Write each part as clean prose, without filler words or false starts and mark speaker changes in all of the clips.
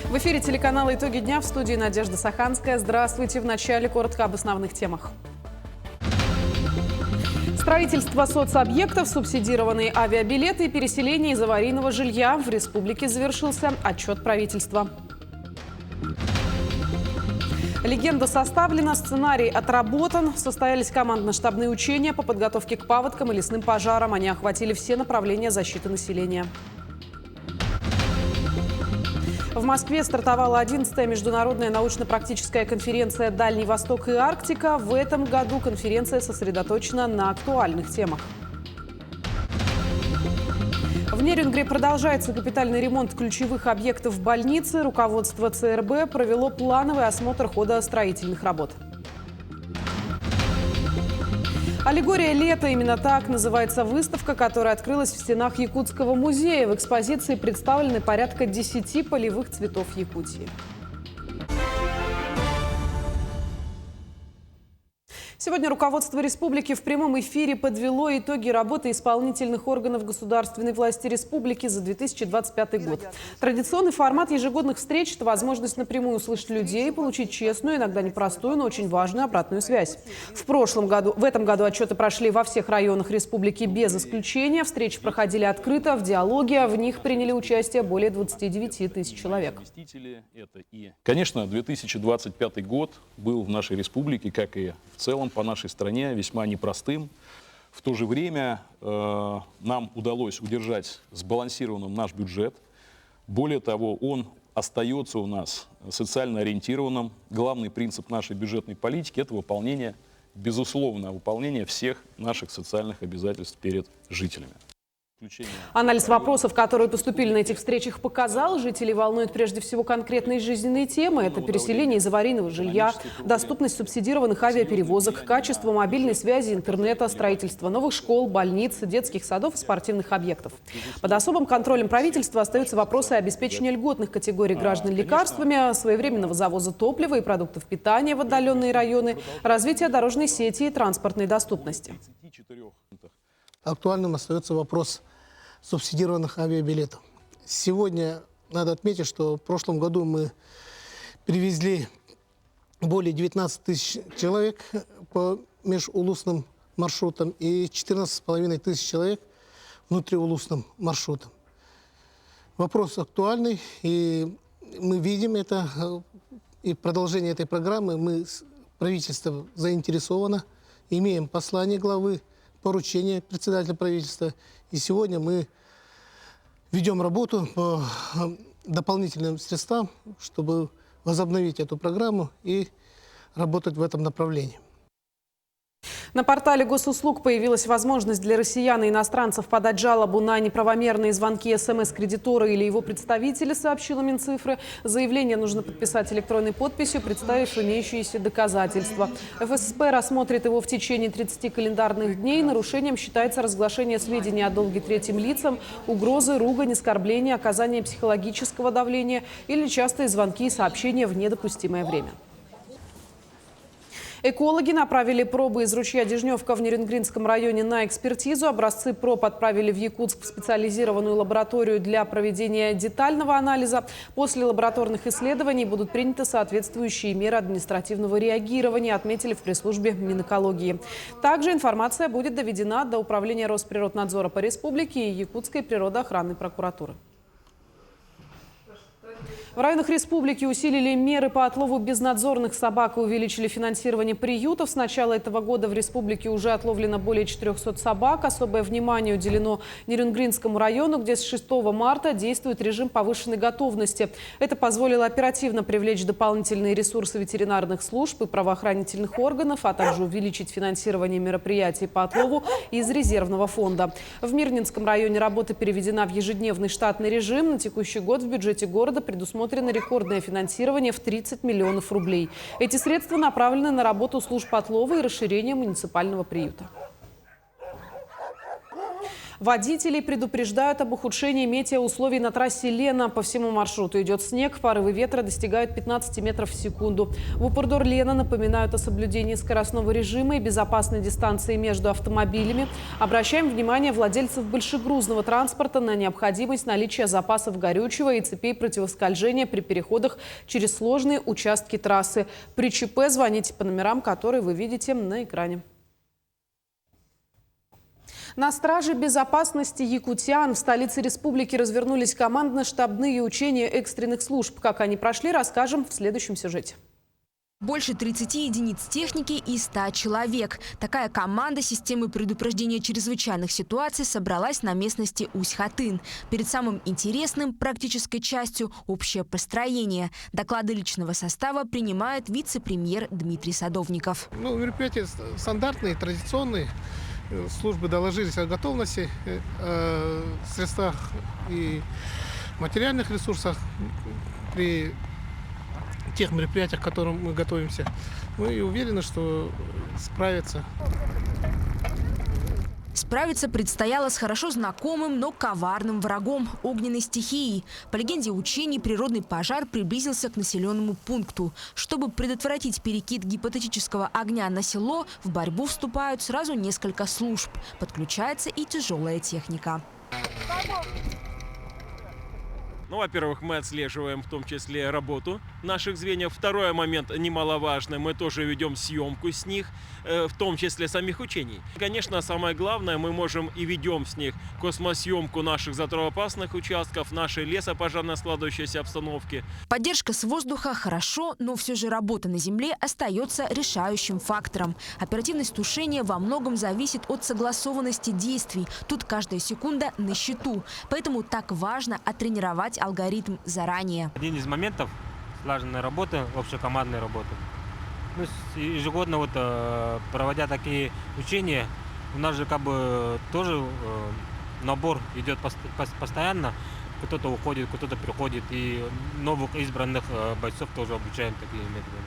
Speaker 1: В эфире телеканала «Итоги дня», в студии Надежда Саханская. Здравствуйте. В начале коротко об основных темах. Строительство соцобъектов, субсидированные авиабилеты и переселение из аварийного жилья. В республике завершился отчет правительства. Легенда составлена, сценарий отработан. Состоялись командно-штабные учения по подготовке к паводкам и лесным пожарам. Они охватили все направления защиты населения. В Москве стартовала 11-я международная научно-практическая конференция «Дальний Восток и Арктика». В этом году конференция сосредоточена на актуальных темах. В Нерюнгри продолжается капитальный ремонт ключевых объектов больницы. Руководство ЦРБ провело плановый осмотр хода строительных работ. «Аллегория лета» – именно так называется выставка, которая открылась в стенах Якутского музея. В экспозиции представлены порядка 10 полевых цветов Якутии. Сегодня руководство республики в прямом эфире подвело итоги работы исполнительных органов государственной власти республики за 2025 год. Традиционный формат ежегодных встреч – это возможность напрямую услышать людей и получить честную, иногда непростую, но очень важную обратную связь. В этом году отчеты прошли во всех районах республики без исключения. Встречи проходили открыто, в диалоге. В них приняли участие более 29 тысяч человек.
Speaker 2: Конечно, 2025 год был в нашей республике, как и в целом по нашей стране, весьма непростым. В то же время нам удалось удержать сбалансированным наш бюджет. Более того, он остается у нас социально ориентированным. Главный принцип нашей бюджетной политики – это выполнение, безусловно, выполнение всех наших социальных обязательств перед жителями.
Speaker 1: Анализ вопросов, которые поступили на этих встречах, показал, жителей волнуют прежде всего конкретные жизненные темы. Это переселение из аварийного жилья, доступность субсидированных авиаперевозок, качество мобильной связи, интернета, строительство новых школ, больниц, детских садов и спортивных объектов. Под особым контролем правительства остаются вопросы обеспечения льготных категорий граждан лекарствами, своевременного завоза топлива и продуктов питания в отдаленные районы, развития дорожной сети и транспортной доступности.
Speaker 3: Актуальным остается вопрос субсидированных авиабилетов. Сегодня надо отметить, что в прошлом году мы привезли более 19 тысяч человек по межулусным маршрутам и 14,5 тысяч человек внутриулусным маршрутам. Вопрос актуальный, и мы видим это, и продолжение этой программы. Правительство заинтересовано, имеем послание главы, поручение председателя правительства. И сегодня мы ведем работу по дополнительным средствам, чтобы возобновить эту программу и работать в этом направлении.
Speaker 1: На портале госуслуг появилась возможность для россиян и иностранцев подать жалобу на неправомерные звонки СМС-кредитора или его представителя, сообщила Минцифры. Заявление нужно подписать электронной подписью, представив имеющиеся доказательства. ФССП рассмотрит его в течение 30 календарных дней. Нарушением считается разглашение сведений о долге третьим лицам, угрозы, ругань, оскорбления, оказание психологического давления или частые звонки и сообщения в недопустимое время. Экологи направили пробы из ручья Дежневка в Нерюнгринском районе на экспертизу. Образцы проб отправили в Якутск в специализированную лабораторию для проведения детального анализа. После лабораторных исследований будут приняты соответствующие меры административного реагирования, отметили в пресс-службе Минэкологии. Также информация будет доведена до Управления Росприроднадзора по республике и Якутской природоохранной прокуратуры. В районах республики усилили меры по отлову безнадзорных собак и увеличили финансирование приютов. С начала этого года в республике уже отловлено более 400 собак. Особое внимание уделено Нерюнгринскому району, где с 6 марта действует режим повышенной готовности. Это позволило оперативно привлечь дополнительные ресурсы ветеринарных служб и правоохранительных органов, а также увеличить финансирование мероприятий по отлову из резервного фонда. В Мирнинском районе работа переведена в ежедневный штатный режим. На текущий год в бюджете города предусмотрено рекордное финансирование в 30 миллионов рублей. Эти средства направлены на работу служб отлова и расширение муниципального приюта. Водителей предупреждают об ухудшении метеоусловий на трассе Лена. По всему маршруту идет снег, порывы ветра достигают 15 метров в секунду. В Упордор Лена напоминают о соблюдении скоростного режима и безопасной дистанции между автомобилями. Обращаем внимание владельцев большегрузного транспорта на необходимость наличия запасов горючего и цепей противоскольжения при переходах через сложные участки трассы. При ЧП звоните по номерам, которые вы видите на экране. На страже безопасности якутян в столице республики развернулись командно-штабные учения экстренных служб. Как они прошли, расскажем в следующем сюжете.
Speaker 4: Больше 30 единиц техники и 100 человек. Такая команда системы предупреждения чрезвычайных ситуаций собралась на местности Усть-Хатын. Перед самым интересным практической частью – общее построение. Доклады личного состава принимает вице-премьер Дмитрий Садовников.
Speaker 3: Мероприятия стандартные, традиционные. Службы доложились о готовности, средствах и материальных ресурсах при тех мероприятиях, к которым мы готовимся. Мы уверены, что справятся.
Speaker 4: Справиться предстояло с хорошо знакомым, но коварным врагом – огненной стихией. По легенде учений, природный пожар приблизился к населенному пункту. Чтобы предотвратить перекид гипотетического огня на село, в борьбу вступают сразу несколько служб. Подключается и тяжелая техника.
Speaker 5: Во-первых, мы отслеживаем в том числе работу наших звеньев. Второй момент немаловажный, мы тоже ведем съемку с них, в том числе самих учений. Конечно, самое главное, мы можем и ведем с них космосъемку наших взрывоопасных участков, нашей лесопожарной складывающейся обстановки.
Speaker 4: Поддержка с воздуха хорошо, но все же работа на земле остается решающим фактором. Оперативность тушения во многом зависит от согласованности действий. Тут каждая секунда на счету. Поэтому так важно оттренировать алгоритм заранее.
Speaker 6: Один из моментов слаженной работы, общекомандной работы. Ежегодно проводя такие учения, у нас же тоже набор идет постоянно. Кто-то уходит, кто-то приходит, и новых избранных бойцов тоже обучаем такими методами.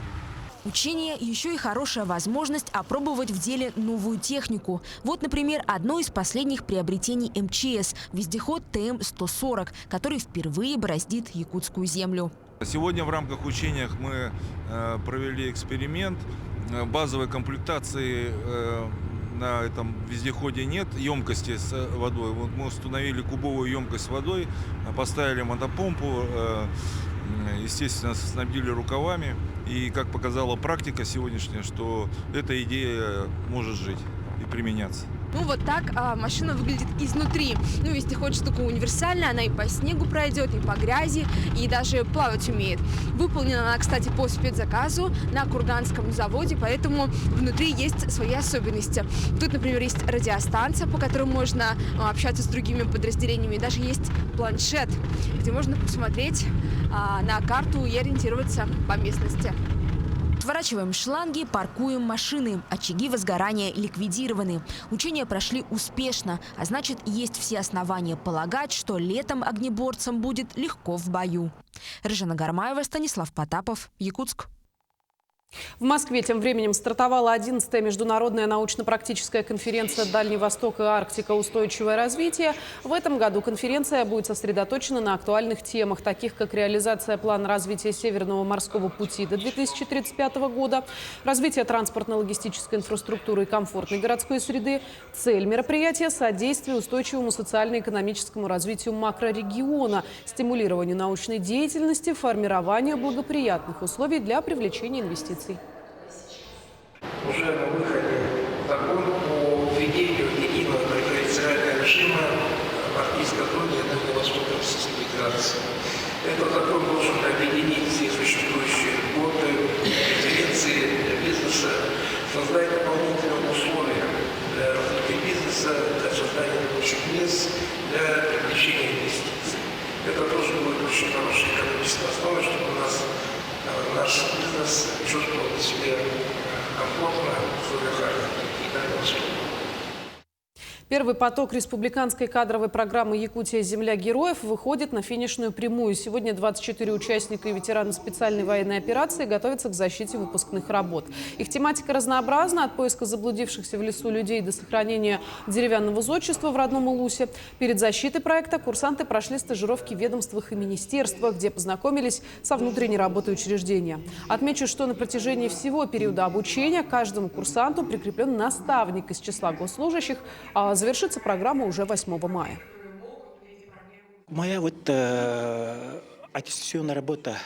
Speaker 4: Учение – еще и хорошая возможность опробовать в деле новую технику. Вот, например, одно из последних приобретений МЧС – вездеход ТМ-140, который впервые бороздит якутскую землю.
Speaker 7: Сегодня в рамках учения мы провели эксперимент. Базовой комплектации на этом вездеходе нет, емкости с водой. Вот мы установили кубовую емкость с водой, поставили мотопомпу, естественно, снабдили рукавами. И, как показала практика сегодняшняя, что эта идея может жить и применяться.
Speaker 8: Вот так машина выглядит изнутри. Вездеход штука универсальная, она и по снегу пройдет, и по грязи, и даже плавать умеет. Выполнена она, кстати, по спецзаказу на Курганском заводе, поэтому внутри есть свои особенности. Тут, например, есть радиостанция, по которой можно общаться с другими подразделениями. Даже есть планшет, где можно посмотреть на карту и ориентироваться по местности.
Speaker 4: Сворачиваем шланги, паркуем машины. Очаги возгорания ликвидированы. Учения прошли успешно, а значит, есть все основания полагать, что летом огнеборцам будет легко в бою. Рыжана Гармаева, Станислав Потапов, Якутск.
Speaker 1: В Москве тем временем стартовала 11-я международная научно-практическая конференция «Дальний Восток и Арктика. Устойчивое развитие». В этом году конференция будет сосредоточена на актуальных темах, таких как реализация плана развития Северного морского пути до 2035 года, развитие транспортно-логистической инфраструктуры и комфортной городской среды. Цель мероприятия – содействие устойчивому социально-экономическому развитию макрорегиона, стимулированию научной деятельности, формированию благоприятных условий для привлечения инвестиций.
Speaker 9: Уже на выходе закон по введению единого территориального режима Арктической зоны и Дальнего Востока Российской Федерации. Этот закон должен объединить все существующие льготы, преференции для бизнеса, создать дополнительные условия для развития бизнеса, для создания рабочих мест, для привлечения инвестиций. Это тоже будет очень хорошая экономическая основа, чтобы у нас наш бизнес чувствовал себя комфортно в условиях Арктики и Дальнего Востока.
Speaker 1: Первый поток республиканской кадровой программы «Якутия. Земля героев» выходит на финишную прямую. Сегодня 24 участника и ветераны специальной военной операции готовятся к защите выпускных работ. Их тематика разнообразна – от поиска заблудившихся в лесу людей до сохранения деревянного зодчества в родном Улусе. Перед защитой проекта курсанты прошли стажировки в ведомствах и министерствах, где познакомились со внутренней работой учреждения. Отмечу, что на протяжении всего периода обучения каждому курсанту прикреплен наставник из числа госслужащих, а завершится программа уже 8 мая.
Speaker 10: Моя аттестационная работа,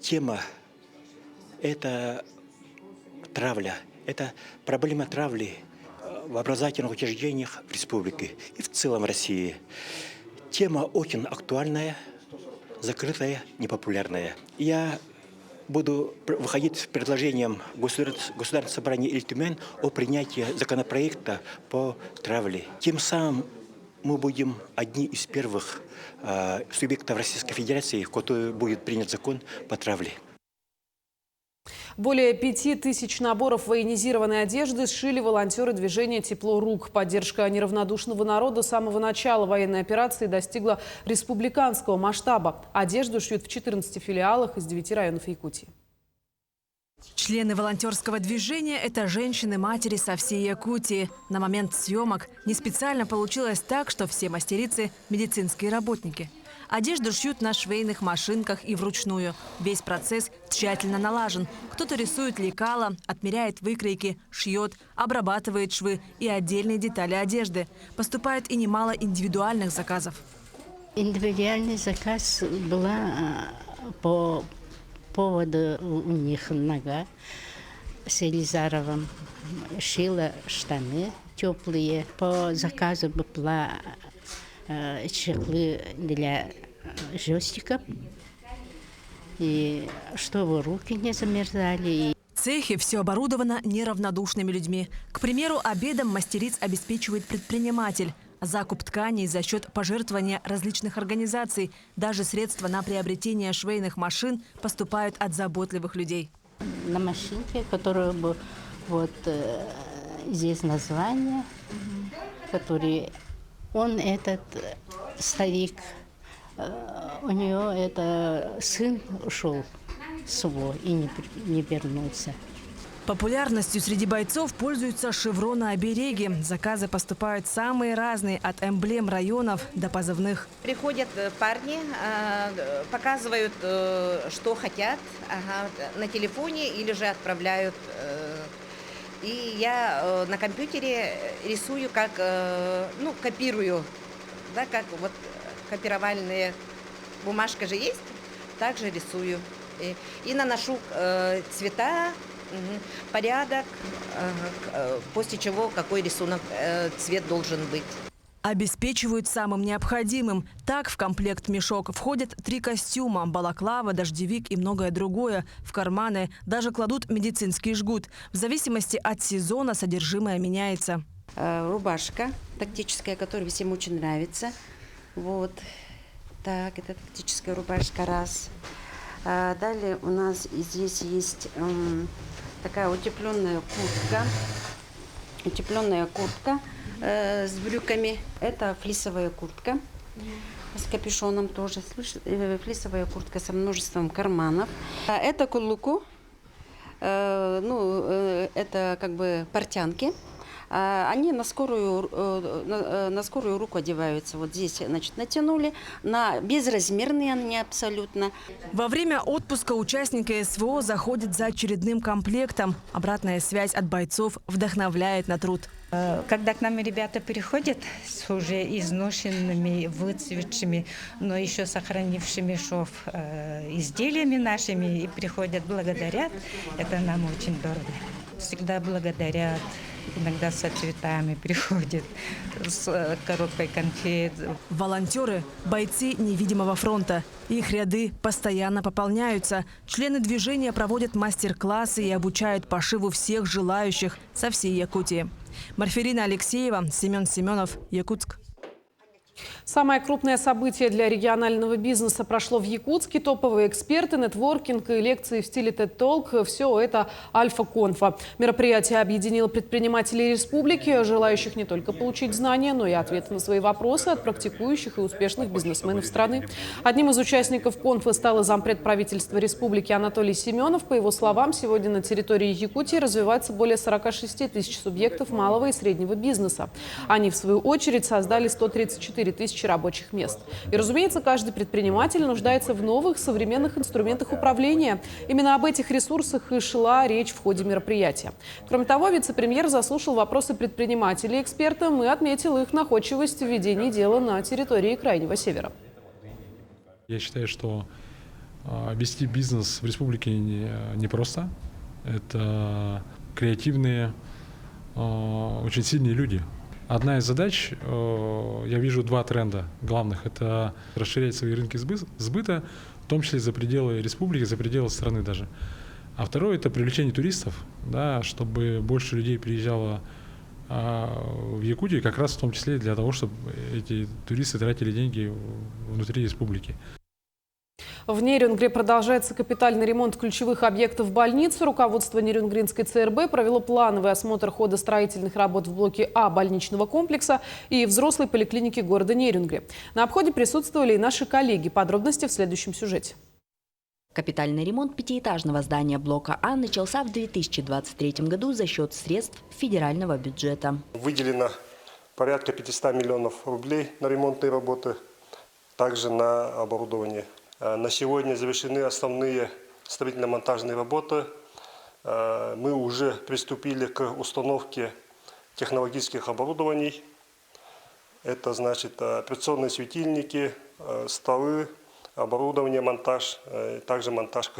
Speaker 10: тема – это травля. Это проблема травли в образовательных учреждениях в республике и в целом России. Тема очень актуальная, закрытая, непопулярная. Я буду выходить с предложением Государственного собрания Иль-Тюмень о принятии законопроекта по травле. Тем самым мы будем одни из первых субъектов Российской Федерации, в которой будет принят закон по травле.
Speaker 1: Более 5000 наборов военизированной одежды сшили волонтеры движения «Тепло рук». Поддержка неравнодушного народа с самого начала военной операции достигла республиканского масштаба. Одежду шьют в 14 филиалах из 9 районов Якутии.
Speaker 4: Члены волонтерского движения – это женщины-матери со всей Якутии. На момент съемок не специально получилось так, что все мастерицы – медицинские работники. Одежду шьют на швейных машинках и вручную. Весь процесс тщательно налажен. Кто-то рисует лекала, отмеряет выкройки, шьет, обрабатывает швы и отдельные детали одежды. Поступает и немало индивидуальных заказов.
Speaker 11: Индивидуальный заказ была по поводу у них нога с Елизаровым. Шила штаны теплые. По заказу была чехлы для джойстиков, и чтобы руки не замерзали.
Speaker 4: В цехе все оборудовано неравнодушными людьми. К примеру, обедом мастериц обеспечивает предприниматель. Закуп тканей за счет пожертвования различных организаций. Даже средства на приобретение швейных машин поступают от заботливых людей.
Speaker 11: На машинке, которая вот здесь название, который он этот старик, у него это сын ушел свой и не вернулся.
Speaker 4: Популярностью среди бойцов пользуются шевроны-обереги. Заказы поступают самые разные, от эмблем районов до позывных.
Speaker 12: Приходят парни, показывают, что хотят на телефоне или же отправляют. И я на компьютере рисую, как, копирую, да, как вот копировальная бумажка же есть, также рисую. И наношу цвета, порядок, после чего какой рисунок, цвет должен быть.
Speaker 4: Обеспечивают самым необходимым. Так в комплект мешок входят 3 костюма – балаклава, дождевик и многое другое. В карманы даже кладут медицинский жгут. В зависимости от сезона содержимое меняется.
Speaker 12: Рубашка тактическая, которая всем очень нравится. Вот. Так, это тактическая рубашка, раз. Далее у нас здесь есть такая утепленная куртка. Утепленная куртка с брюками. Это флисовая куртка с капюшоном тоже. Флисовая куртка со множеством карманов. Это кулуку. Это как бы портянки. Они на скорую руку одеваются. Вот здесь, значит, натянули. Безразмерные они абсолютно.
Speaker 4: Во время отпуска участники СВО заходят за очередным комплектом. Обратная связь от бойцов вдохновляет на труд.
Speaker 13: Когда к нам ребята приходят с уже изношенными, выцветшими, но еще сохранившими шов изделиями нашими, и приходят, благодарят, это нам очень дорого. Всегда благодарят. Иногда со цветами приходят, с коробкой конфет.
Speaker 4: Волонтеры – бойцы невидимого фронта. Их ряды постоянно пополняются. Члены движения проводят мастер-классы и обучают пошиву всех желающих со всей Якутии. Марферина Алексеева, Семен Семенов, Якутск.
Speaker 1: Самое крупное событие для регионального бизнеса прошло в Якутске. Топовые эксперты, нетворкинг и лекции в стиле TED Talk – все это Альфа-Конфа. Мероприятие объединило предпринимателей республики, желающих не только получить знания, но и ответы на свои вопросы от практикующих и успешных бизнесменов страны. Одним из участников конфы стал и зампред правительства республики Анатолий Семенов. По его словам, сегодня на территории Якутии развивается более 46 тысяч субъектов малого и среднего бизнеса. Они, в свою очередь, создали 134 тысячи рабочих мест. И, разумеется, каждый предприниматель нуждается в новых современных инструментах управления. Именно об этих ресурсах и шла речь в ходе мероприятия. Кроме того, вице-премьер заслушал вопросы предпринимателей экспертам и отметил их находчивость в ведении дела на территории Крайнего Севера.
Speaker 14: Я считаю, что вести бизнес в республике непросто. Это креативные, очень сильные люди. Одна из задач, я вижу два тренда главных. Это расширять свои рынки сбыта, в том числе за пределы республики, за пределы страны даже. А второе – это привлечение туристов, да, чтобы больше людей приезжало в Якутию, как раз в том числе для того, чтобы эти туристы тратили деньги внутри республики.
Speaker 1: В Нерюнгри продолжается капитальный ремонт ключевых объектов больницы. Руководство Нерюнгринской ЦРБ провело плановый осмотр хода строительных работ в блоке А больничного комплекса и взрослой поликлиники города Нерюнгри. На обходе присутствовали и наши коллеги. Подробности в следующем сюжете.
Speaker 15: Капитальный ремонт пятиэтажного здания блока А начался в 2023 году за счет средств федерального бюджета.
Speaker 16: Выделено порядка 500 миллионов рублей на ремонтные работы, также на оборудование. На сегодня завершены основные строительно-монтажные работы. Мы уже приступили к установке технологических оборудований. Это значит операционные светильники, столы, оборудование, монтаж, также монтаж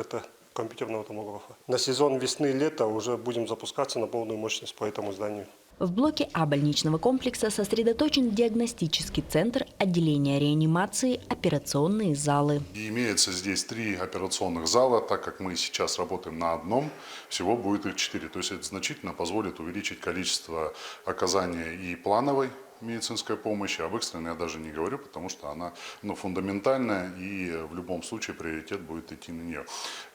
Speaker 16: компьютерного томографа. На сезон весны-лета уже будем запускаться на полную мощность по этому зданию.
Speaker 15: В блоке А больничного комплекса сосредоточен диагностический центр, отделение реанимации, операционные залы.
Speaker 17: И имеется здесь 3 операционных зала, так как мы сейчас работаем на одном, всего будет их 4. То есть это значительно позволит увеличить количество оказания и плановой медицинской помощи, об экстренной я даже не говорю, потому что она фундаментальная, и в любом случае приоритет будет идти на нее.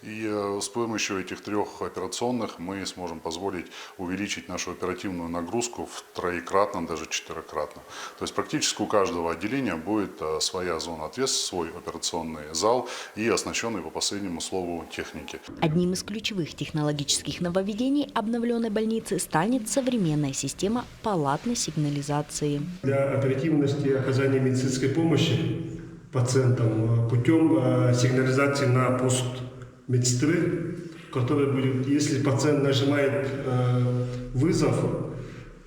Speaker 17: И с помощью этих 3 операционных мы сможем позволить увеличить нашу оперативную нагрузку втроекратно, даже 4-кратно. То есть практически у каждого отделения будет своя зона ответственности, свой операционный зал и оснащенный по последнему слову техники.
Speaker 15: Одним из ключевых технологических нововведений обновленной больницы станет современная система палатной сигнализации.
Speaker 18: Для оперативности оказания медицинской помощи пациентам путем сигнализации на пост медсестры, который будет, если пациент нажимает вызов,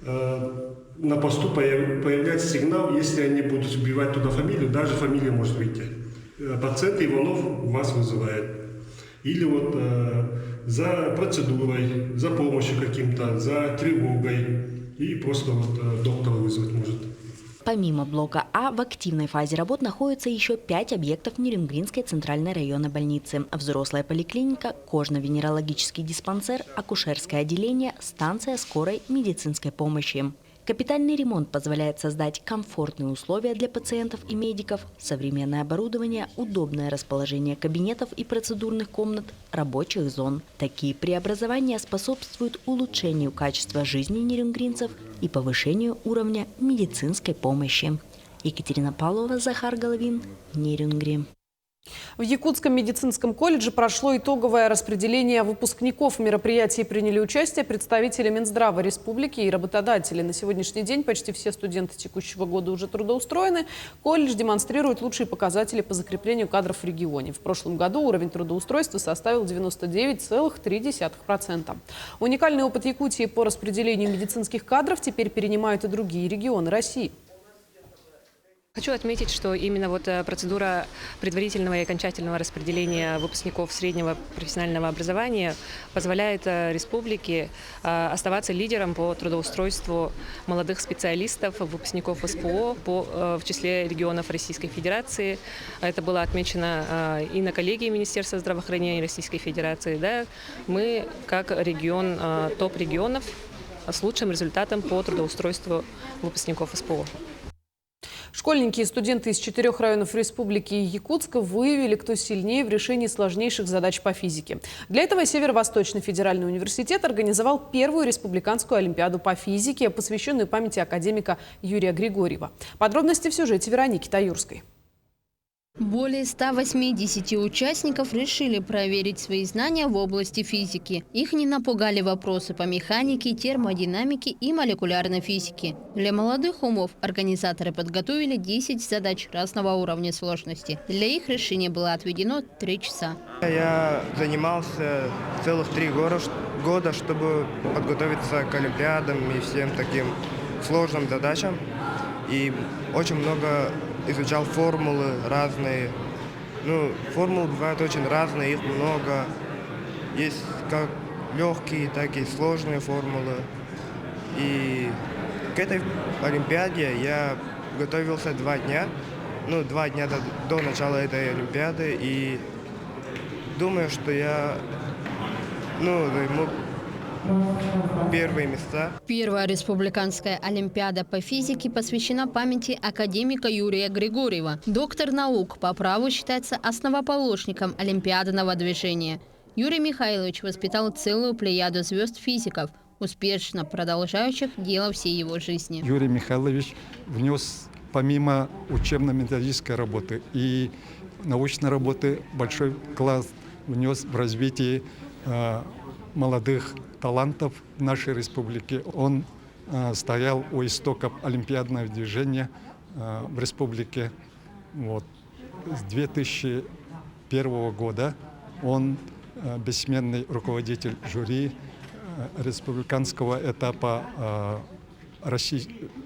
Speaker 18: на посту появляется сигнал, если они будут вбивать туда фамилию, даже фамилия может выйти. Пациент Иванов вас вызывает. Или за процедурой, за помощью каким-то, за тревогой. И просто доктора вызвать может.
Speaker 15: Помимо блока А, в активной фазе работ находится еще 5 объектов Нерюнгринской центральной районной больницы. Взрослая поликлиника, кожно-венерологический диспансер, акушерское отделение, станция скорой медицинской помощи. Капитальный ремонт позволяет создать комфортные условия для пациентов и медиков, современное оборудование, удобное расположение кабинетов и процедурных комнат, рабочих зон. Такие преобразования способствуют улучшению качества жизни нерюнгринцев и повышению уровня медицинской помощи. Екатерина Павлова, Захар Головин, Нерюнгри.
Speaker 1: В Якутском медицинском колледже прошло итоговое распределение выпускников. В мероприятии приняли участие представители Минздрава республики и работодатели. На сегодняшний день почти все студенты текущего года уже трудоустроены. Колледж демонстрирует лучшие показатели по закреплению кадров в регионе. В прошлом году уровень трудоустройства составил 99,3%. Уникальный опыт Якутии по распределению медицинских кадров теперь перенимают и другие регионы России.
Speaker 19: Хочу отметить, что именно процедура предварительного и окончательного распределения выпускников среднего профессионального образования позволяет республике оставаться лидером по трудоустройству молодых специалистов, выпускников СПО в числе регионов Российской Федерации. Это было отмечено и на коллегии Министерства здравоохранения Российской Федерации. Да, мы, как регион, топ-регионов с лучшим результатом по трудоустройству выпускников СПО.
Speaker 1: Школьники и студенты из 4 районов республики Якутска выявили, кто сильнее в решении сложнейших задач по физике. Для этого Северо-Восточный федеральный университет организовал первую республиканскую олимпиаду по физике, посвященную памяти академика Юрия Григорьева. Подробности в сюжете Вероники Таюрской.
Speaker 20: Более 180 участников решили проверить свои знания в области физики. Их не напугали вопросы по механике, термодинамике и молекулярной физике. Для молодых умов организаторы подготовили 10 задач разного уровня сложности. Для их решения было отведено 3 часа.
Speaker 21: Я занимался целых 3 года, чтобы подготовиться к олимпиадам и всем таким сложным задачам. И очень много изучал формулы разные. Формулы бывают очень разные, их много. Есть как легкие, так и сложные формулы. И к этой олимпиаде я готовился 2 дня. 2 дня до начала этой олимпиады. И думаю, что я займу первые места.
Speaker 20: Первая республиканская олимпиада по физике посвящена памяти академика Юрия Григорьева. Доктор наук по праву считается основоположником олимпиадного движения. Юрий Михайлович воспитал целую плеяду звезд-физиков, успешно продолжающих дело всей его жизни.
Speaker 22: Юрий Михайлович внес помимо учебно-методической работы и научной работы большой вклад внес в развитие молодых талантов нашей республики. Он стоял у истоков олимпиадного движения в республике. С 2001 года он бессменный руководитель жюри республиканского этапа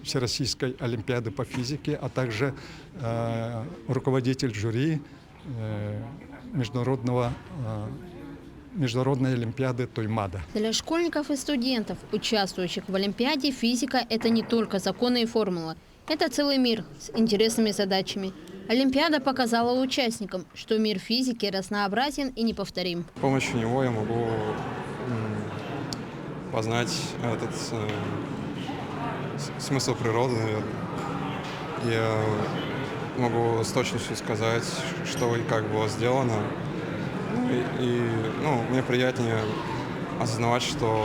Speaker 22: Всероссийской олимпиады по физике, а также руководитель жюри Международной олимпиады Тоймада.
Speaker 20: Для школьников и студентов, участвующих в олимпиаде, физика – это не только законы и формулы. Это целый мир с интересными задачами. Олимпиада показала участникам, что мир физики разнообразен и неповторим.
Speaker 23: С помощью него я могу познать смысл природы, наверное. Я могу с точностью сказать, что и как было сделано. Мне приятнее осознавать, что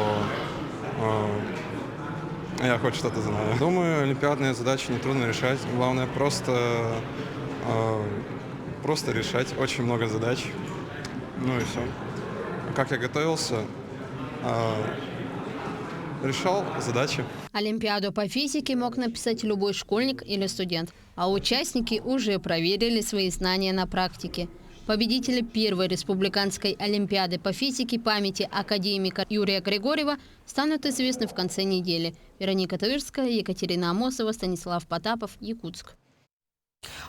Speaker 23: я хоть что-то знаю. Думаю, олимпиадные задачи нетрудно решать. Главное просто решать. Очень много задач. И все. Как я готовился? Решал задачи.
Speaker 20: Олимпиаду по физике мог написать любой школьник или студент. А участники уже проверили свои знания на практике. Победители первой республиканской олимпиады по физике памяти академика Юрия Григорьева станут известны в конце недели. Вероника Таюрская, Екатерина Амосова, Станислав Потапов, Якутск.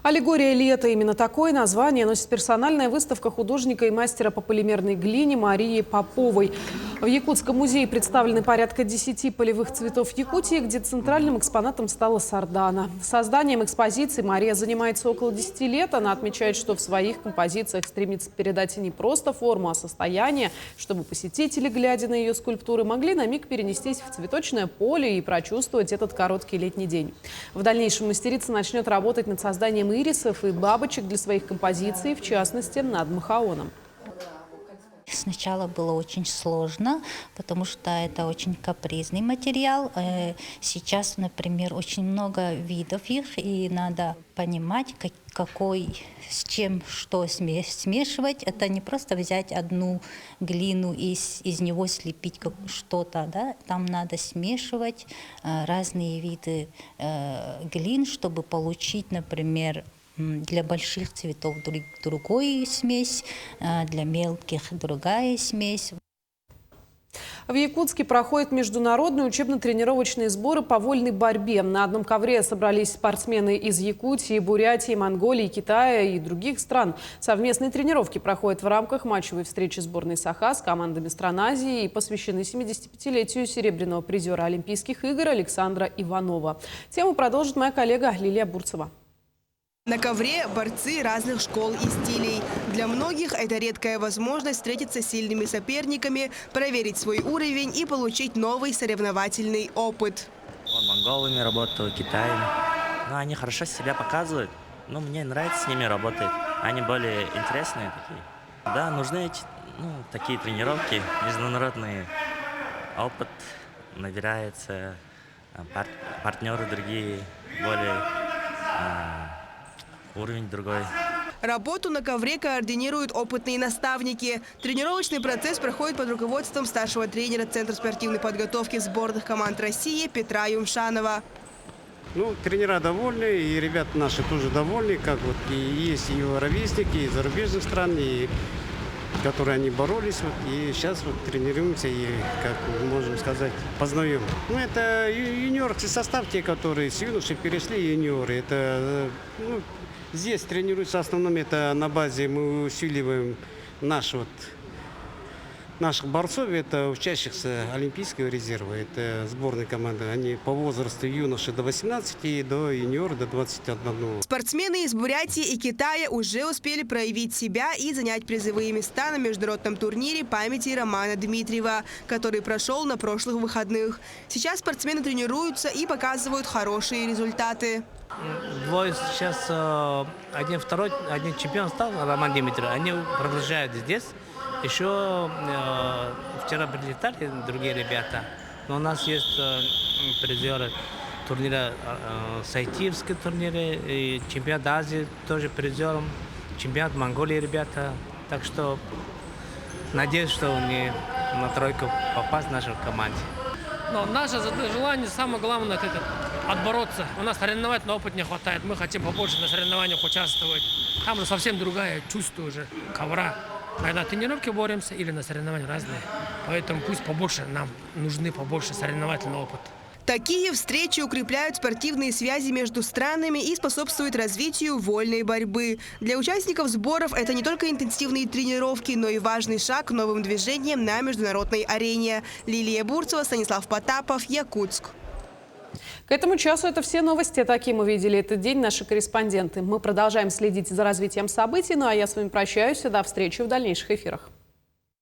Speaker 1: «Аллегория лета» – именно такое название носит персональная выставка художника и мастера по полимерной глине Марии Поповой. В Якутском музее представлены порядка 10 полевых цветов Якутии, где центральным экспонатом стала сардана. Созданием экспозиции Мария занимается около 10 лет. Она отмечает, что в своих композициях стремится передать не просто форму, а состояние, чтобы посетители, глядя на ее скульптуры, могли на миг перенестись в цветочное поле и прочувствовать этот короткий летний день. В дальнейшем мастерица начнет работать над созданием ирисов и бабочек для своих композиций, в частности, над махаоном.
Speaker 24: Сначала было очень сложно, потому что это очень капризный материал. Сейчас, например, очень много видов их, и надо понимать, с чем что смешивать. Это не просто взять одну глину и из него слепить что-то. Да? Там надо смешивать разные виды глин, чтобы получить, например, для больших цветов другая смесь, для мелких другая смесь.
Speaker 1: В Якутске проходят международные учебно-тренировочные сборы по вольной борьбе. На одном ковре собрались спортсмены из Якутии, Бурятии, Монголии, Китая и других стран. Совместные тренировки проходят в рамках матчевой встречи сборной Саха с командами стран Азии и посвящены 75-летию серебряного призера Олимпийских игр Александра Иванова. Тему продолжит моя коллега Лилия Бурцева.
Speaker 25: На ковре борцы разных школ и стилей. Для многих это редкая возможность встретиться с сильными соперниками, проверить свой уровень и получить новый соревновательный опыт.
Speaker 26: Монголами работал, Китаем.
Speaker 2: Но они хорошо себя показывают. Ну, мне нравится с ними работать. Они более интересные такие. Да, нужны такие тренировки, международный опыт набирается, партнеры другие, более уровень другой.
Speaker 25: Работу на ковре координируют опытные наставники. Тренировочный процесс проходит под руководством старшего тренера Центра спортивной подготовки сборных команд России Петра Юмшанова.
Speaker 3: Ну, тренера довольны, и ребята наши тоже довольны, как вот и есть и ровесники из зарубежных стран, и которые они боролись, и сейчас тренируемся и, как можем сказать, познаем. Ну, это юниорский состав, те, которые с юношей перешли, юниоры. Это, здесь тренируются в основном, это на базе мы усиливаем наших борцов, это учащихся Олимпийского резерва, это сборные команды. Они по возрасту юноши до 18 и до юниора до 21.
Speaker 25: Спортсмены из Бурятии и Китая уже успели проявить себя и занять призовые места на международном турнире памяти Романа Дмитриева, который прошел на прошлых выходных. Сейчас спортсмены тренируются и показывают хорошие результаты.
Speaker 5: Двое сейчас, один чемпион стал, Роман Дмитриев, они продолжают здесь. Еще вчера прилетали другие ребята, но у нас есть призеры турнира, Сайтирские турниры, и чемпионат Азии тоже призером, чемпионат Монголии ребята. Так что надеюсь, что они на тройку попасть в нашу команду.
Speaker 6: Но наше желание, самое главное, это отбороться. У нас соревновательный опыт не хватает. Мы хотим побольше на соревнованиях участвовать. Там уже совсем другое чувство уже ковра. А на тренировке боремся или на соревнованиях разные. Поэтому пусть побольше, нам нужны побольше соревновательный опыт.
Speaker 25: Такие встречи укрепляют спортивные связи между странами и способствуют развитию вольной борьбы. Для участников сборов это не только интенсивные тренировки, но и важный шаг к новым движениям на международной арене. Лилия Бурцева, Станислав Потапов, Якутск.
Speaker 1: К этому часу это все новости. Такие мы видели этот день наши корреспонденты. Мы продолжаем следить за развитием событий. Ну а я с вами прощаюсь. До встречи в дальнейших эфирах.